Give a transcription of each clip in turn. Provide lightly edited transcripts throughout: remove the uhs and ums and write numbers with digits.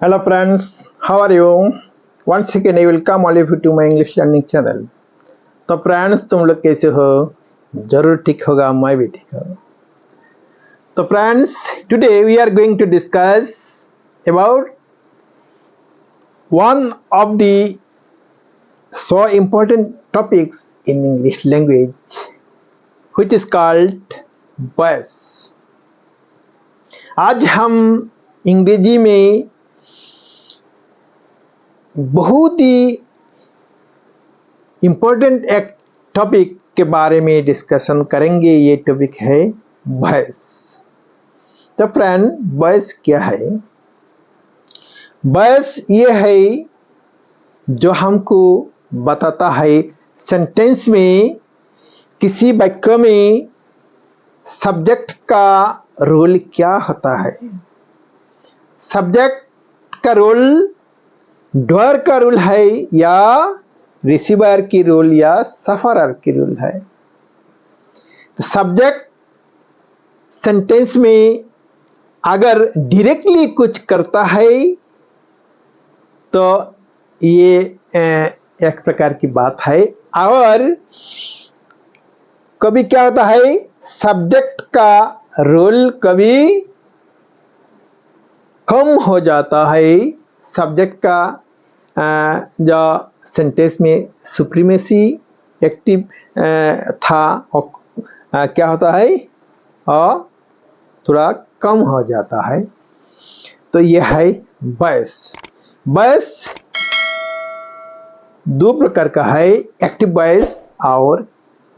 Hello friends, how are you? Once again I welcome all of you to my English learning channel. तो friends तुम लोग कैसे हो? जरूर ठीक होगा, मैं भी ठीक हूँ. तो friends today we are going to discuss about one of the so important topics in English language which is called bias. आज हम अंग्रेजी में बहुत ही इम्पोर्टेंट एक टॉपिक के बारे में डिस्कशन करेंगे. ये टॉपिक है बायस. तो फ्रेंड, बायस क्या है? बायस ये है जो हमको बताता है सेंटेंस में किसी वाक्य में सब्जेक्ट का रोल क्या होता है. सब्जेक्ट का रोल डूअर का रोल है या रिसीवर की रोल या सफरर की रोल है. तो सब्जेक्ट सेंटेंस में अगर डायरेक्टली कुछ करता है तो ये एक प्रकार की बात है. और कभी क्या होता है, सब्जेक्ट का रोल कभी कम हो जाता है. सब्जेक्ट का जो सेंटेंस में सुप्रीमेसी एक्टिव था और क्या होता है और थोड़ा कम हो जाता है. तो यह है बायस. बायस दो प्रकार का है, एक्टिव बायस और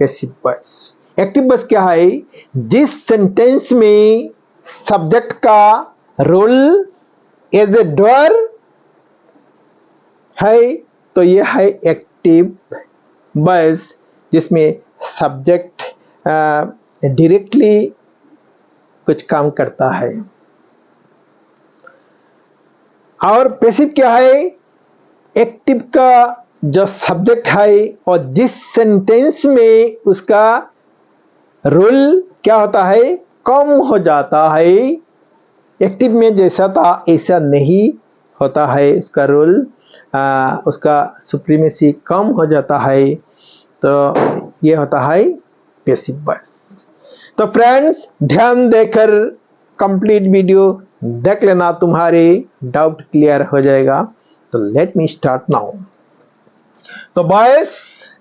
पैसिव बायस. एक्टिव बायस क्या है? जिस सेंटेंस में सब्जेक्ट का रोल एज ए डूअर है तो यह है एक्टिव बायस, जिसमें सब्जेक्ट डायरेक्टली कुछ काम करता है. और पैसिव क्या है? एक्टिव का जो सब्जेक्ट है और जिस सेंटेंस में उसका रोल क्या होता है, कम हो जाता है. एक्टिव में जैसा था ऐसा नहीं होता है, उसका रोल उसका सुप्रीमेसी कम हो जाता है. तो ये होता है पैसिव बायस. तो फ्रेंड्स, ध्यान देकर कंप्लीट वीडियो देख लेना, तुम्हारे डाउट क्लियर हो जाएगा. तो लेट मी स्टार्ट नाउ. तो बायस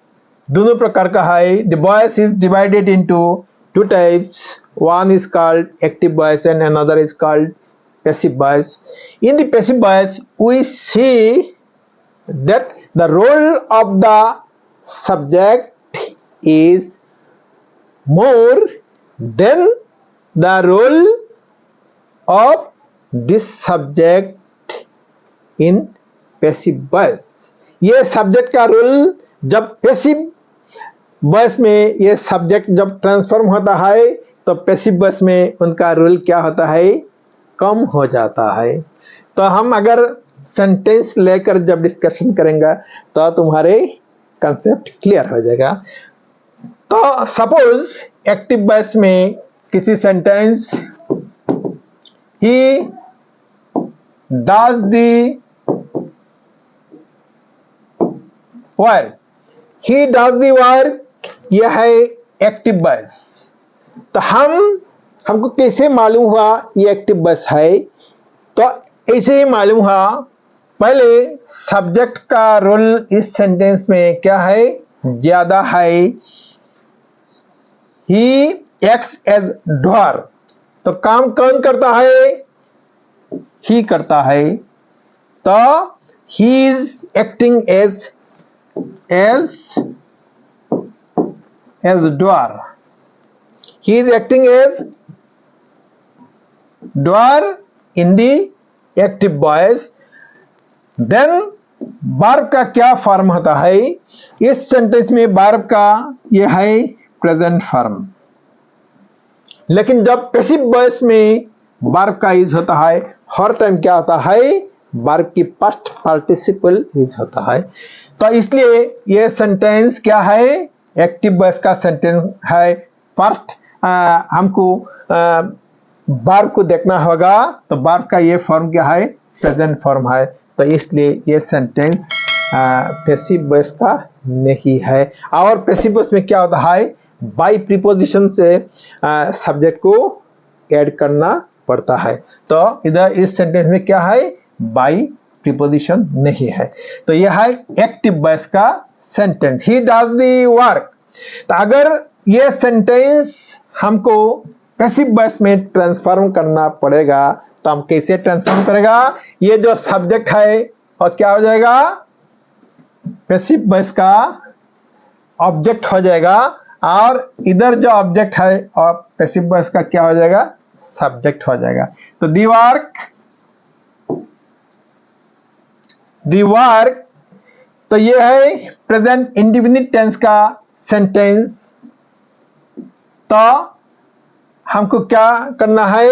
दोनों प्रकार का है. The bias is divided into two types. One is called active bias and another is called passive bias. In the passive bias, we see that the role of the subject is more than the role of this subject in passive bias. ये subject का role जब passive बायस में ये subject जब transform होता है तो passive बायस में उनका रोल क्या होता है, कम हो जाता है. तो हम अगर सेंटेंस लेकर जब डिस्कशन करेंगे तो तुम्हारे कंसेप्ट क्लियर हो जाएगा. तो सपोज एक्टिव बायस में किसी sentence he does the work, he does the work, यह है एक्टिव बायस. तो हमको कैसे मालूम हुआ ये एक्टिव बायस है? तो ऐसे ही मालूम हुआ, पहले सब्जेक्ट का रोल इस सेंटेंस में क्या है, ज्यादा है. He acts as doer. तो काम कौन करता है? ही करता है. तो he is acting as doer. He is acting as doer in the active voice. Then verb का क्या फॉर्म होता है? इस सेंटेंस में verb का ये है प्रेजेंट फॉर्म. लेकिन जब पैसिव वॉइस में वर्ब का यूज होता है हर टाइम क्या होता है, वर्ब की पास्ट पार्टिसिपल यूज होता है. तो इसलिए ये सेंटेंस क्या है, एक्टिव वॉइस का सेंटेंस है. फर्स्ट हमको वर्ब को देखना होगा. तो वर्ब का ये फॉर्म क्या है, प्रेजेंट फॉर्म है, तो इसलिए ये सेंटेंस पैसिव वॉइस का नहीं है। और पैसिव वॉइस में क्या होता है, बाय प्रीपोजिशन से सब्जेक्ट को ऐड करना पड़ता है। तो इधर इस सेंटेंस में क्या है, बाय प्रीपोजिशन नहीं है। तो यह है एक्टिव वॉइस का sentence, he does the work. तो अगर ये सेंटेंस हमको पैसिव वॉइस में ट्रांसफॉर्म करना पड़ेगा, तो हम कैसे ट्रांसफॉर्म करेगा, ये जो सब्जेक्ट है और क्या हो जाएगा, पैसिव वॉइस का ऑब्जेक्ट हो जाएगा, और इधर जो ऑब्जेक्ट है और पैसिव वॉइस का क्या हो जाएगा, सब्जेक्ट हो जाएगा। तो द वर्क, तो ये है प्रेजेंट इंडेफिनिट टेंस का सेंटेंस। तो हमको क्या करना है,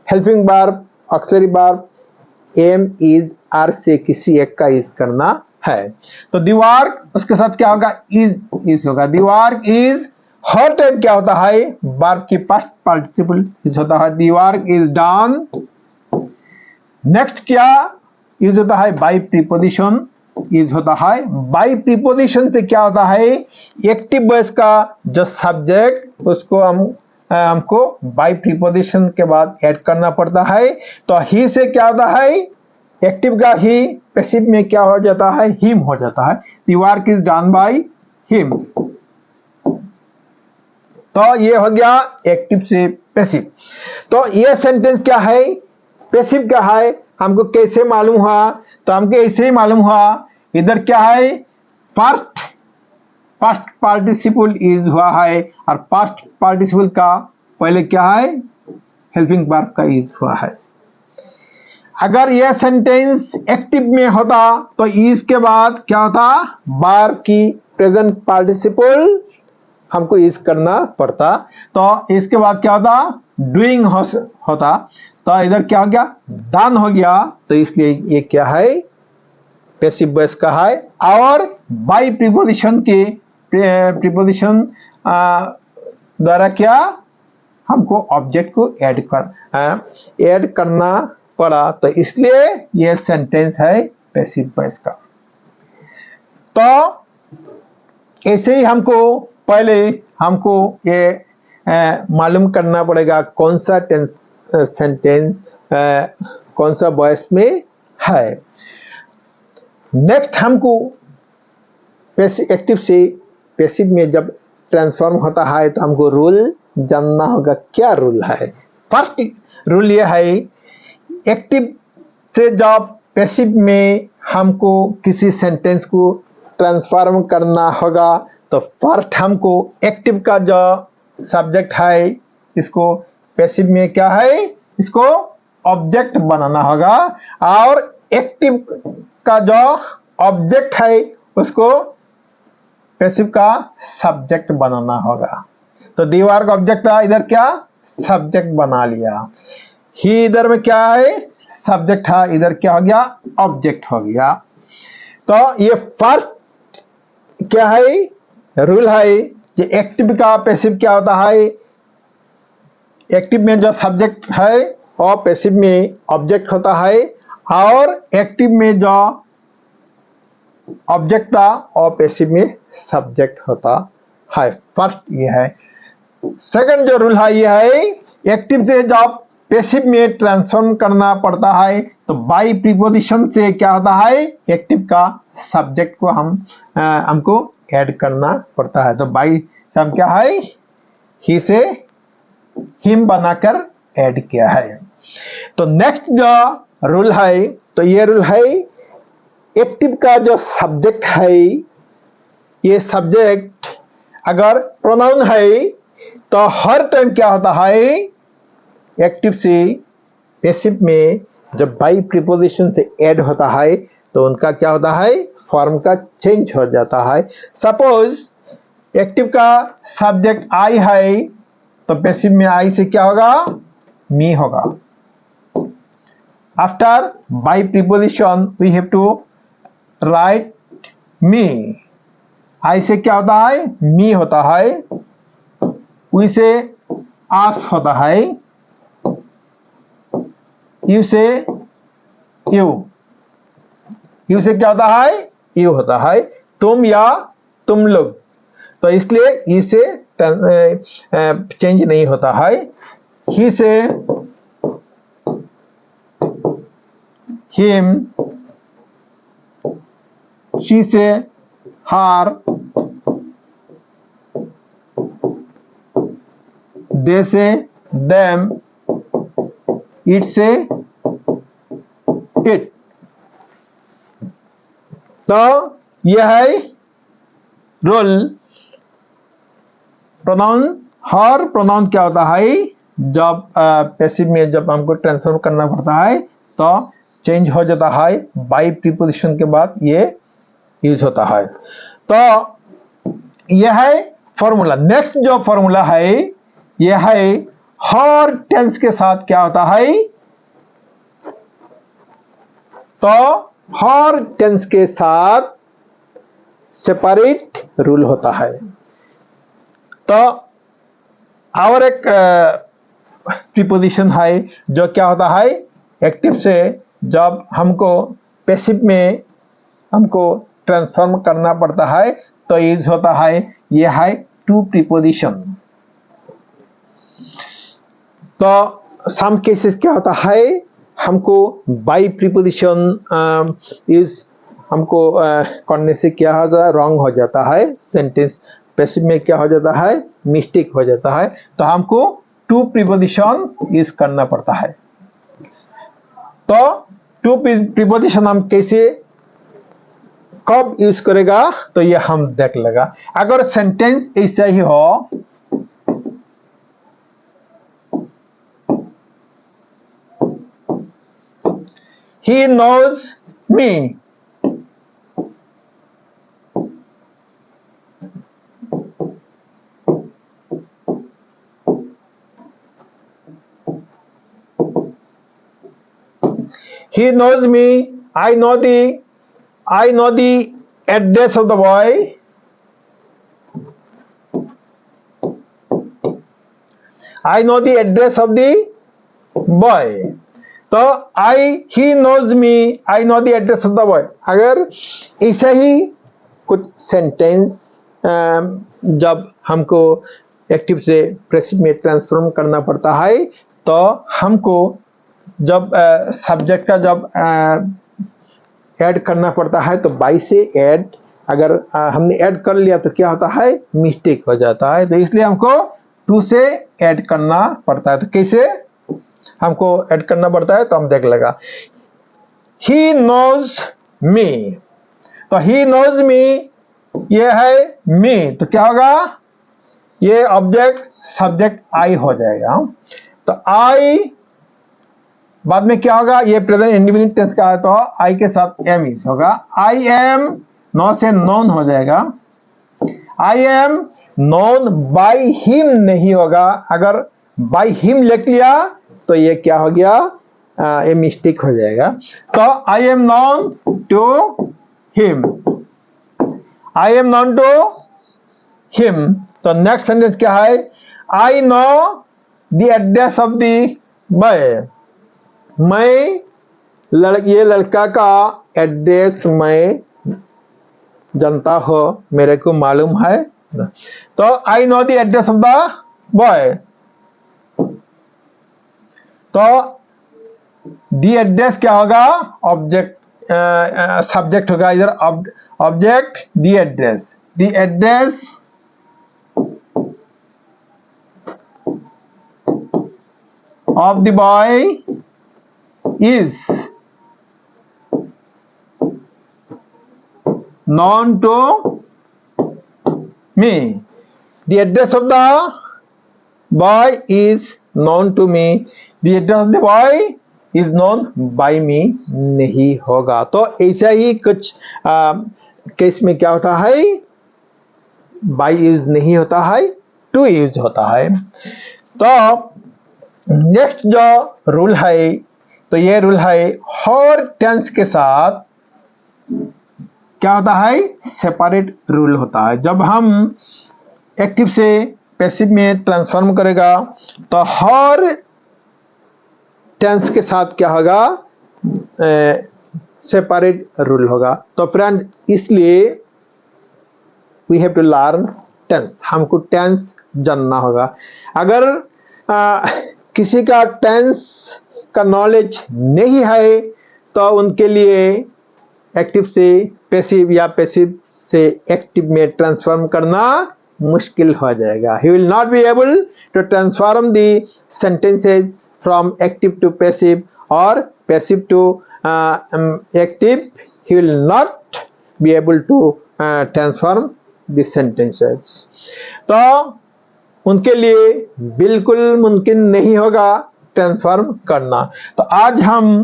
helping verb, auxiliary verb, am, is, are से किसी एक का यूज करना है। तो द वर्क, उसके साथ क्या होगा, इज होगा। The work is, her time क्या होता है, वर्ब की पास्ट पार्टिसिपल यूज होता है, the work is done. Next क्या यूज होता है, बाय प्रीपोजिशन यूज होता है। बाय प्रीपोजिशन से क्या होता है, एक्टिव वॉइस का जो सब्जेक्ट उसको हमको बाय प्रीपोजिशन के बाद ऐड करना पड़ता है। तो ही से क्या होता है, एक्टिव का ही, पैसिव में क्या हो जाता है, हिम हो जाता है। The work is done by him. तो ये हो गया एक्टिव से पैसिव। तो ये सेंटेंस क्या है, पैसिव का है, हमको कैसे मालूम हुआ, तो हमको ऐसे ही मालूम हुआ, इधर क्या है, पास्ट पार्टिसिपल यूज हुआ है, और पास्ट पार्टिसिपल का पहले क्या है, हेल्पिंग वर्ब का यूज हुआ है। अगर यह सेंटेंस एक्टिव में होता तो इज के बाद क्या होता, वर्ब की प्रेजेंट पार्टिसिपल हमको यूज करना पड़ता। तो इसके बाद क्या होता, डूइंग होता। तो इधर क्या हो गया, डन हो गया। तो इसलिए ये क्या है, पैसिव वॉइस का है। और बाय प्रीपोजिशन के प्रीपोजिशन द्वारा क्या, हमको ऑब्जेक्ट को ऐड करना पड़ा, तो इसलिए यह सेंटेंस है पैसिव वॉइस का। तो ऐसे ही हमको पहले ये मालूम करना पड़ेगा कौन सा सेंटेंस कौन सा वॉइस में है। नेक्स्ट हमको एक्टिव से पैसिव में जब ट्रांसफॉर्म होता है तो हमको रूल जानना होगा। क्या रूल है, फर्स्ट रूल ये है, एक्टिव से जब पैसिव में हमको किसी सेंटेंस को ट्रांसफॉर्म करना होगा तो फर्स्ट हमको एक्टिव का जो सब्जेक्ट है इसको पैसिव में क्या है, इसको ऑब्जेक्ट बनाना होगा, और एक्टिव का जो ऑब्जेक्ट है उसको पैसिव का सब्जेक्ट बनाना होगा। तो दीवार का ऑब्जेक्ट था, इधर क्या सब्जेक्ट बना लिया। ही इधर में क्या है, सब्जेक्ट है, इधर क्या हो गया, ऑब्जेक्ट हो गया। तो ये फर्स्ट क्या है, रूल है कि एक्टिव का पैसिव क्या होता है, एक्टिव में जो सब्जेक्ट है और पैसिव में ऑब्जेक्ट होता है, और एक्टिव में जो ऑब्जेक्ट था और पैसिव में सब्जेक्ट होता है। फर्स्ट ये है। सेकंड जो रूल है ये है, एक्टिव से जब पैसिव में ट्रांसफॉर्म करना पड़ता है तो बाय प्रीपोजिशन से क्या होता है, एक्टिव का सब्जेक्ट को हमको ऐड करना पड़ता है। तो बाय से हम क्या है, ही से हिम बनाकर ऐड किया है। तो नेक्स्ट जो रूल है, तो ये रूल है, एक्टिव का जो सब्जेक्ट है, ये सब्जेक्ट अगर प्रोनाउन है तो हर टाइम क्या होता है, एक्टिव से पैसिव में जब बाय प्रीपोजिशन से ऐड होता है तो उनका क्या होता है, फॉर्म का चेंज हो जाता है। सपोज एक्टिव का सब्जेक्ट आई है तो पैसिव में आई से क्या होगा, मी होगा। After by preposition we have to write me. I say क्या होता है, मी होता है। वी से आस होता है। यू से यू से क्या होता है, यू होता है, तुम या तुम लोग। तो इसलिए यू से चेंज नहीं होता है। ही से हिम, शी से हार, दे से देम, इट से इट। तो यह है रूल। प्रोनाउन, हर प्रोनाउन क्या होता है, जब पैसिव में जब हमको ट्रांसफॉर्म करना पड़ता है तो चेंज हो जाता है, बाई प्रीपोजिशन के बाद ये यूज होता है। तो यह है फॉर्मूला। नेक्स्ट जो फॉर्मूला है यह है हर टेंस के साथ क्या होता है, तो हर टेंस के साथ सेपरेट रूल होता है। तो और एक प्रीपोजिशन है जो क्या होता है, एक्टिव से जब हमको पैसिव में हमको ट्रांसफॉर्म करना पड़ता है तो यूज होता है, यह है टू प्रीपोजिशन। तो सम केसेस क्या होता है, हमको बाई प्रीपोजिशन यूज हमको करने से क्या होता है, रॉन्ग हो जाता है, सेंटेंस पैसिव में क्या हो जाता है, मिस्टेक हो जाता है। तो हमको टू प्रीपोजिशन यूज करना पड़ता है। तो टू प्रीपोजिशन हम कैसे कब यूज करेगा तो ये हम देख लेगा। अगर सेंटेंस ऐसा ही हो, he knows me, he knows me, I know the address of the boy, I know the address of the boy। तो he knows me, I know the address of the boy। अगर ऐसा ही कुछ sentence जब हमको active से passive में transform करना पड़ता है तो हमको जब सब्जेक्ट का जब ऐड करना पड़ता है तो बाई से ऐड, अगर हमने ऐड कर लिया तो क्या होता है, मिस्टेक हो जाता है। तो इसलिए हमको टू से ऐड करना पड़ता है। तो कैसे हमको ऐड करना पड़ता है तो हम देख लेगा। he knows me, तो he knows me ये है me, तो क्या होगा, ये ऑब्जेक्ट सब्जेक्ट आई हो जाएगा। तो आई बाद में क्या होगा, ये प्रेजेंट इंडिफिनिट टेंस का है तो आई के साथ एम इज होगा। आई एम नो से नोन हो जाएगा। आई एम नोन बाई हिम नहीं होगा, अगर बाई हिम लिख लिया तो ये क्या हो गया, ये मिस्टेक हो जाएगा। तो I am known to him, I am known to him. तो नेक्स्ट सेंटेंस क्या है, I know the address of the boy, मैं ये लड़का का एड्रेस मैं जानता हूं, मेरे को मालूम है। तो आई know the address of the boy, तो द एड्रेस क्या होगा, ऑब्जेक्ट सब्जेक्ट होगा इधर, object the address of the boy is known to me, the address of the boy is known to me, the address of the boy is known by me नहीं होगा। तो ऐसा ही कुछ case में क्या होता है, by is नहीं होता है, to यूज होता है। तो नेक्स्ट जो रूल है तो ये रूल है हर टेंस के साथ क्या होता है, सेपरेट रूल होता है। जब हम एक्टिव से पैसिव में ट्रांसफॉर्म करेगा तो हर टेंस के साथ क्या होगा, सेपरेट रूल होगा। तो फ्रेंड, इसलिए we have to learn tense, हमको टेंस जानना होगा। अगर किसी का टेंस का नॉलेज नहीं है तो उनके लिए एक्टिव से पैसिव या पैसिव से एक्टिव में ट्रांसफॉर्म करना मुश्किल हो जाएगा। He will not be able to transform the sentences from active to passive और passive to active. He will not be able to transform the sentences. तो उनके लिए बिल्कुल मुमकिन नहीं होगा ट्रांसफॉर्म करना। तो आज हम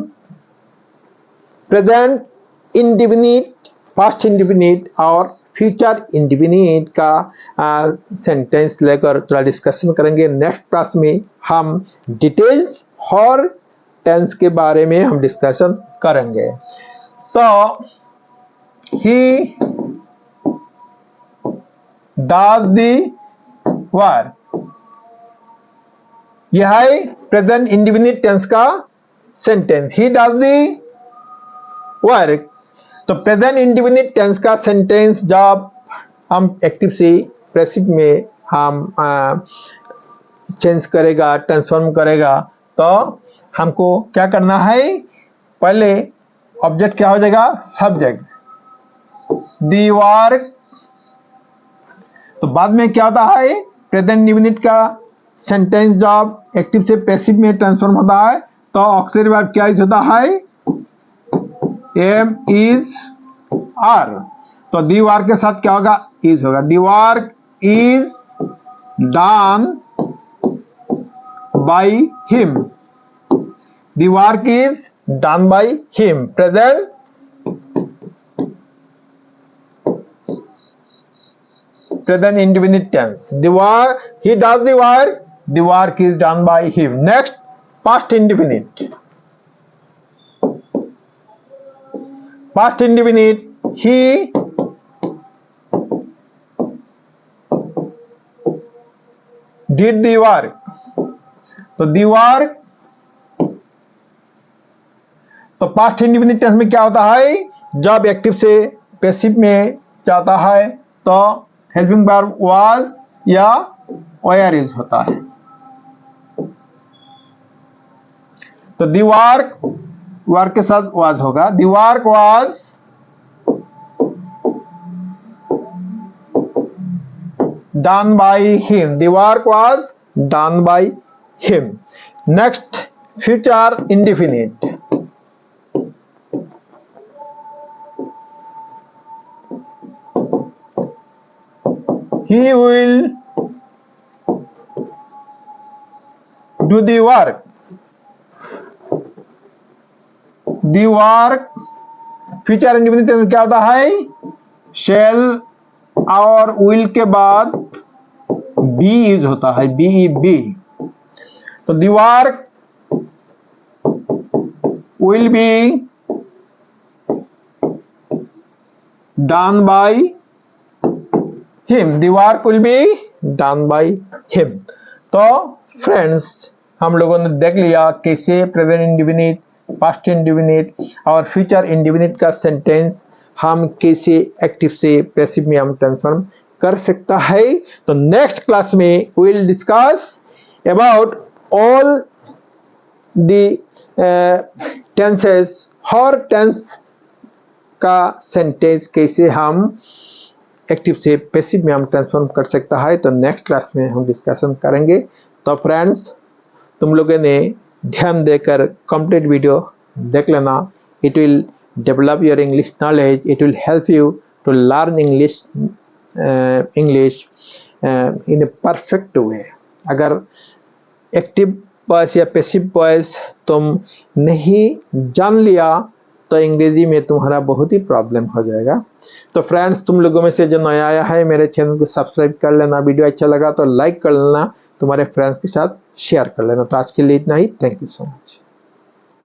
प्रेजेंट इंडेफिनिट, पास्ट इंडेफिनिट और फ्यूचर इंडेफिनिट का सेंटेंस लेकर थोड़ा डिस्कशन करेंगे। नेक्स्ट क्लास में हम डिटेल्स और टेंस के बारे में हम डिस्कशन करेंगे। तो ही डज दी वर्क, यह है प्रेजेंट इंडेफिनिट टेंस का sentence. He does the work. तो प्रेजेंट इंडेफिनिट टेंस का सेंटेंस जब हम एक्टिव से पैसिव में हम चेंज करेगा, ट्रांसफॉर्म करेगा, तो हमको क्या करना है? पहले ऑब्जेक्ट क्या हो जाएगा? Subject, the work. तो बाद में क्या होता है? प्रेजेंट इंडेफिनिट का सेंटेंस जब एक्टिव से पैसिव में ट्रांसफॉर्म होता है तो ऑक्सिलरी वर्ब क्या यूज होता है? Am is are. तो दी वर्क के साथ क्या होगा? इज होगा। The work is done by him. The work is done by him. Present indefinite tense. The work, he does the work, the work is done by him. Next, past indefinite. Past indefinite, he did the work. तो the work, तो past indefinite tense में क्या होता है? जब active से passive में जाता है तो हेल्पिंग वर्ब वाज या वेयर यूज होता है। तो दी वर्क, वर्क के साथ वाज होगा। The work was done by him. The work was done by him. Next, future indefinite. He will do the work. The work, future indefinite में क्या होता है? shall और will के बाद be यूज होता है, be। तो the work will be done by him. The work will be done by him. तो फ्रेंड्स, हम लोगों ने देख लिया कैसे प्रेजेंट इंडेफिनिट, पास्ट इंडेफिनिट और फ्यूचर इंडेफिनिट का सेंटेंस हम कैसे एक्टिव से पैसिव में हम ट्रांसफॉर्म कर सकता है। तो नेक्स्ट क्लास में we will discuss about all the tenses और टेंस का सेंटेंस कैसे हम एक्टिव से पैसिव में हम ट्रांसफॉर्म कर सकता है। तो नेक्स्ट क्लास में हम डिस्कशन करेंगे। तो फ्रेंड्स, तुम लोगों ने ध्यान देकर कंप्लीट वीडियो देख लेना। It will develop your English knowledge, it will help you to learn English in a perfect way. अगर एक्टिव वॉइस या पैसिव वॉइस तुम नहीं जान लिया तो अंग्रेजी में तुम्हारा बहुत ही प्रॉब्लम हो जाएगा। तो फ्रेंड्स, तुम लोगों में से जो नया आया है मेरे चैनल को सब्सक्राइब कर लेना। वीडियो अच्छा लगा तो लाइक कर लेना, तुम्हारे फ्रेंड्स के साथ शेयर कर लेना। तो आज के लिए इतना ही। Thank you so much.